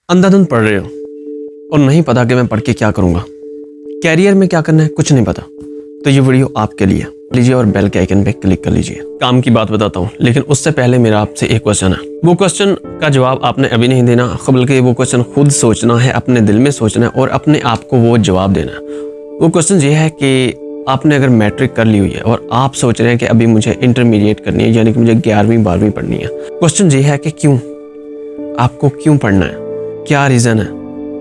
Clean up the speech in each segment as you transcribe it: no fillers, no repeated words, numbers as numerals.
अंधाधुंध पढ़ रहे हो और नहीं पता कि मैं पढ़ के क्या करूँगा, कैरियर में क्या करना है कुछ नहीं पता, तो ये वीडियो आपके लिए लीजिए और बेल के आइकन पे क्लिक कर लीजिए। काम की बात बताता हूँ, लेकिन उससे पहले मेरा आपसे एक क्वेश्चन है। वो क्वेश्चन का जवाब आपने अभी नहीं देना, बल्कि वो क्वेश्चन खुद सोचना है, अपने दिल में सोचना है और अपने आप को वो जवाब देना है। वो क्वेश्चन ये है कि आपने अगर मैट्रिक कर ली हुई है और आप सोच रहे हैं कि अभी मुझे इंटरमीडिएट करनी है, यानी कि मुझे 11वीं 12वीं पढ़नी है। क्वेश्चन ये है कि क्यों, आपको क्यों पढ़ना है, क्या रीज़न है?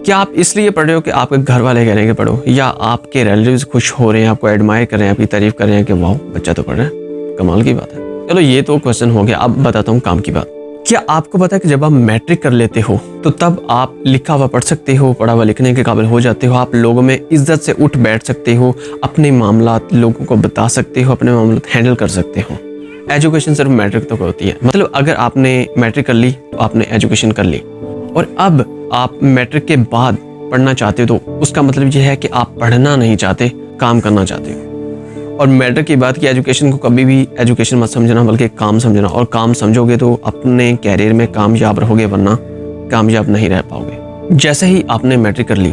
क्या आप इसलिए पढ़ रहे हो कि आपके घर वाले कह रहे हैं कि पढ़ो, या आपके रिलेटिव्स खुश हो रहे हैं, आपको एडमायर कर रहे हैं, आपकी तारीफ कर रहे हैं कि वाह बच्चा तो पढ़ रहा है, कमाल की बात है। चलो ये तो क्वेश्चन हो गया। अब बताता हूँ काम की बात। क्या आपको पता है कि जब आप मैट्रिक कर लेते हो तो तब आप लिखा हुआ पढ़ सकते हो, पढ़ा हुआ लिखने के काबिल हो जाते हो, आप लोगों में इज्जत से उठ बैठ सकते हो, अपने मामलात लोगों को बता सकते हो, अपने मामलात हैंडल कर सकते हो। एजुकेशन सिर्फ मैट्रिक तक होती है, मतलब अगर आपने मैट्रिक कर ली तो आपने एजुकेशन कर ली, और अब आप मैट्रिक के बाद पढ़ना चाहते हो तो उसका मतलब यह है कि आप पढ़ना नहीं चाहते, काम करना चाहते हो। और मैट्रिक के बाद की एजुकेशन को कभी भी एजुकेशन मत समझना, बल्कि काम समझना, और काम समझोगे तो अपने कैरियर में कामयाब रहोगे, वरना कामयाब नहीं रह पाओगे। जैसे ही आपने मैट्रिक कर ली,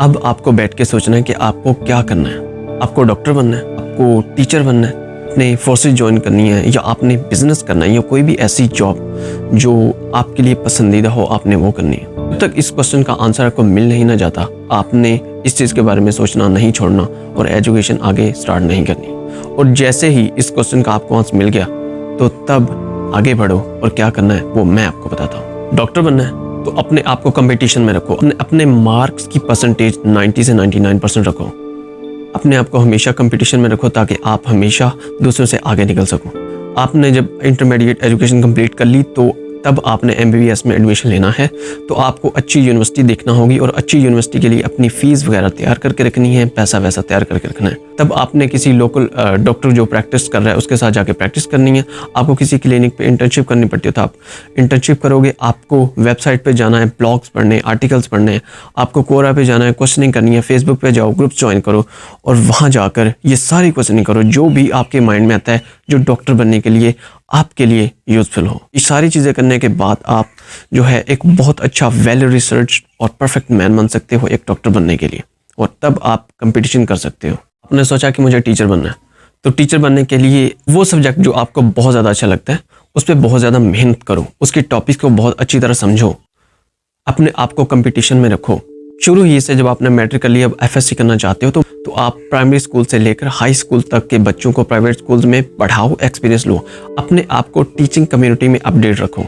अब आपको बैठ के सोचना है कि आपको क्या करना है। आपको डॉक्टर बनना है, आपको टीचर बनना है, अपने फोर्सेस ज्वाइन करनी है, या आपने बिजनेस करना है, या कोई भी ऐसी जॉब जो आपके लिए पसंदीदा हो आपने वो करनी है। जब तक इस क्वेश्चन का आंसर आपको मिल नहीं ना जाता, आपने इस चीज़ के बारे में सोचना नहीं छोड़ना और एजुकेशन आगे स्टार्ट नहीं करनी। और जैसे ही इस क्वेश्चन का आपको आंसर मिल गया तो तब आगे बढ़ो, और क्या करना है वो मैं आपको बताता हूँ। डॉक्टर बनना है तो अपने आप को कंपटीशन में रखो, अपने मार्क्स की परसेंटेज 90 से 99% रखो, अपने आप को हमेशा कंपटीशन में रखो ताकि आप हमेशा दूसरों से आगे निकल सको। आपने जब इंटरमीडिएट एजुकेशन कंप्लीट कर ली तो तब आपने MBBS में एडमिशन लेना है, तो आपको अच्छी यूनिवर्सिटी देखना होगी, और अच्छी यूनिवर्सिटी के लिए अपनी फ़ीस वगैरह तैयार करके रखनी है, पैसा वैसा तैयार करके रखना है। तब आपने किसी लोकल डॉक्टर जो प्रैक्टिस कर रहा है उसके साथ जाके प्रैक्टिस करनी है। आपको किसी क्लिनिक पे इंटर्नशिप करनी पड़ती है तो आप इंटर्नशिप करोगे। आपको वेबसाइट पे जाना है, ब्लॉग्स पढ़ने, आर्टिकल्स पढ़ने हैं, आपको कोरा पे जाना है, क्वेश्चनिंग करनी है, फेसबुक पे जाओ, ग्रुप्स ज्वाइन करो, और वहाँ जाकर ये सारी क्वेश्चनिंग करो जो भी आपके माइंड में आता है, जो डॉक्टर बनने के लिए आपके लिए यूजफुल हो। ये सारी चीज़ें करने के बाद आप जो है एक बहुत अच्छा वेल रिसर्च और परफेक्ट मैन बन सकते हो एक डॉक्टर बनने के लिए, और तब आप कंपटीशन कर सकते हो। आपने सोचा कि मुझे टीचर बनना है, तो टीचर बनने के लिए वो सब्जेक्ट जो आपको बहुत ज़्यादा अच्छा लगता है उस पर बहुत ज़्यादा मेहनत करो, उसके टॉपिक्स को बहुत अच्छी तरह समझो, अपने आप को कंपटीशन में रखो। शुरू ही से जब आपने मैट्रिक कर लिया, अब FSC करना चाहते हो तो आप प्राइमरी स्कूल से लेकर हाई स्कूल तक के बच्चों को प्राइवेट स्कूल्स में पढ़ाओ, एक्सपीरियंस लो, अपने आप को टीचिंग कम्युनिटी में अपडेट रखो।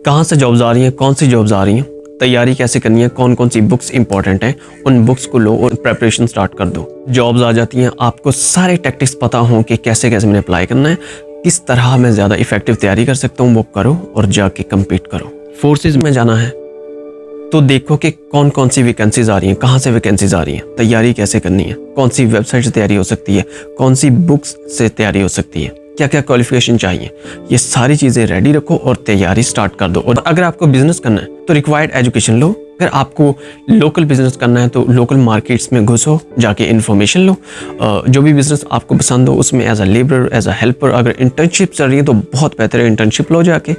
कहाँ से जॉब्स आ रही हैं, कौन सी जॉब्स आ रही हैं, तैयारी कैसे करनी है, कौन कौन सी बुक्स इंपॉर्टेंट हैं, उन बुक्स को लो और प्रेपरेशन स्टार्ट कर दो। जॉब्स आ जाती हैं, आपको सारे टैक्टिक्स पता हों कि कैसे कैसे मैंने अप्लाई करना है, किस तरह मैं ज़्यादा इफेक्टिव तैयारी कर सकता हूँ, वो करो और जाके कम्पीट करो। फोर्सेज में जाना है तो देखो कि कौन कौन सी वैकेंसीज आ रही हैं, कहाँ से वैकेंसीज आ रही हैं, तैयारी कैसे करनी है, कौन सी वेबसाइट से तैयारी हो सकती है, कौन सी बुक्स से तैयारी हो सकती है, क्या क्या क्वालिफिकेशन चाहिए, ये सारी चीज़ें रेडी रखो और तैयारी स्टार्ट कर दो। और अगर आपको बिजनेस करना है तो रिक्वायर्ड एजुकेशन लो। अगर आपको लोकल बिजनेस करना है तो लोकल मार्केट्स में घुसो, जाके इन्फॉर्मेशन लो, जो भी बिजनेस आपको पसंद हो उसमें as a labourer, as a helper. अगर इंटर्नशिप चल रही है तो बहुत बेहतर है, इंटर्नशिप लो जाके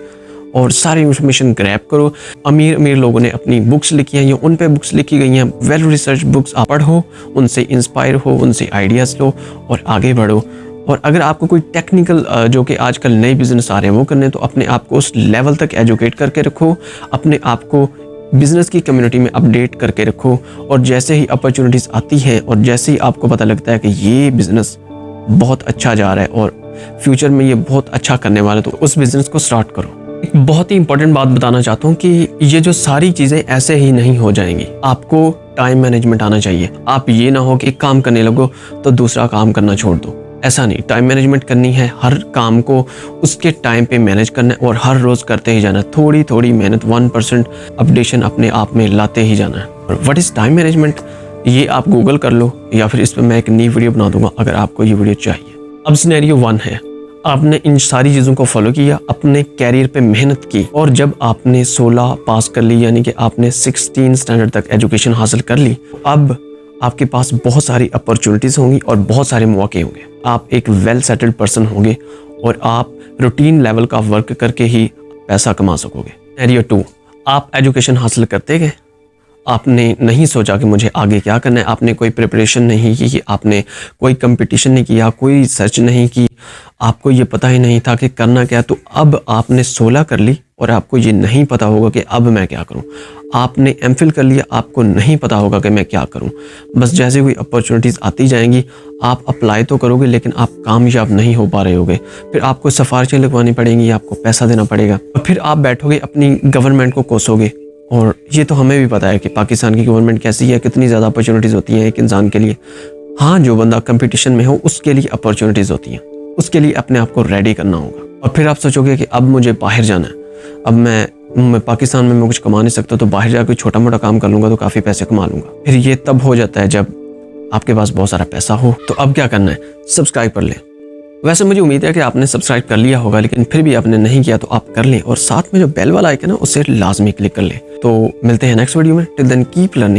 और सारी इन्फॉर्मेशन ग्रैब करो। अमीर लोगों ने अपनी बुक्स लिखी हैं या उन पे बुक्स लिखी गई हैं, वेल रिसर्च बुक्स, आप पढ़ो, उनसे इंस्पायर हो, उनसे आइडियाज़ लो और आगे बढ़ो। और अगर आपको कोई टेक्निकल जो कि आजकल नए बिजनेस आ रहे हैं वो करने, तो अपने आप को उस लेवल तक एजुकेट करके रखो, अपने आप को बिज़नेस की कम्युनिटी में अपडेट करके रखो। और जैसे ही अपॉर्चुनिटीज़ आती हैं और जैसे ही आपको पता लगता है कि ये बिज़नेस बहुत अच्छा जा रहा है और फ्यूचर में ये बहुत अच्छा करने वाला है, तो उस बिज़नेस को स्टार्ट करो। एक बहुत ही इंपॉर्टेंट बात बताना चाहता हूँ कि ये जो सारी चीज़ें ऐसे ही नहीं हो जाएंगी, आपको टाइम मैनेजमेंट आना चाहिए। आप ये ना हो कि एक काम करने लगो तो दूसरा काम करना छोड़ दो, ऐसा नहीं। टाइम मैनेजमेंट करनी है, हर काम को उसके टाइम पे मैनेज करना है और हर रोज़ करते ही जाना है। थोड़ी थोड़ी मेहनत, 1% अपडेशन अपने आप में लाते ही जाना है। और व्हाट इज़ टाइम मैनेजमेंट, ये आप गूगल कर लो या फिर इस पर मैं एक नई वीडियो बना दूंगा अगर आपको ये वीडियो चाहिए। अब सिनेरियो 1 है, आपने इन सारी चीज़ों को फॉलो किया, अपने कैरियर पे मेहनत की, और जब आपने 16 पास कर ली, यानी कि आपने 16 स्टैंडर्ड तक एजुकेशन हासिल कर ली, अब आपके पास बहुत सारी अपॉर्चुनिटीज़ होंगी और बहुत सारे मौके होंगे। आप एक वेल सेटल्ड पर्सन होंगे और आप रूटीन लेवल का वर्क करके ही पैसा कमा सकोगे। सिनेरियो 2, आप एजुकेशन हासिल करते गए, आपने नहीं सोचा कि मुझे आगे क्या करना है, आपने कोई प्रिपरेशन नहीं की, आपने कोई कंपटीशन नहीं किया, कोई सर्च नहीं की, आपको ये पता ही नहीं था कि करना क्या। तो अब आपने 16 कर ली और आपको ये नहीं पता होगा कि अब मैं क्या करूं। आपने एमफिल कर लिया, आपको नहीं पता होगा कि मैं क्या करूं। बस जैसे कोई अपॉर्चुनिटीज़ आती जाएंगी, आप अप्लाई तो करोगे लेकिन आप कामयाब नहीं हो पा रहे होगे। फिर आपको सिफारिशें लगवानी पड़ेंगी, आपको पैसा देना पड़ेगा और फिर आप बैठोगे अपनी गवर्नमेंट को कोसोगे। और ये तो हमें भी पता है कि पाकिस्तान की गवर्नमेंट कैसी है, कितनी ज़्यादा अपॉर्चुनिटीज़ होती हैं एक इंसान के लिए। हाँ, जो बंदा कंपटीशन में हो उसके लिए अपॉर्चुनिटीज़ होती हैं, उसके लिए अपने आप को रेडी करना होगा। और फिर आप सोचोगे कि अब मुझे बाहर जाना है, अब मैं पाकिस्तान में मैं कुछ कमा नहीं सकता, तो बाहर जाकर छोटा मोटा काम कर लूँगा तो काफ़ी पैसे कमा लूँगा। फिर ये तब हो जाता है जब आपके पास बहुत सारा पैसा हो। तो अब क्या करना है, सब्सक्राइब कर लें। वैसे मुझे उम्मीद है कि आपने सब्सक्राइब कर लिया होगा, लेकिन फिर भी आपने नहीं किया तो आप कर लें और साथ में जो बेल वाला आइकन है उसे लाजमी क्लिक कर लें। तो मिलते हैं नेक्स्ट वीडियो में। Till then keep learning.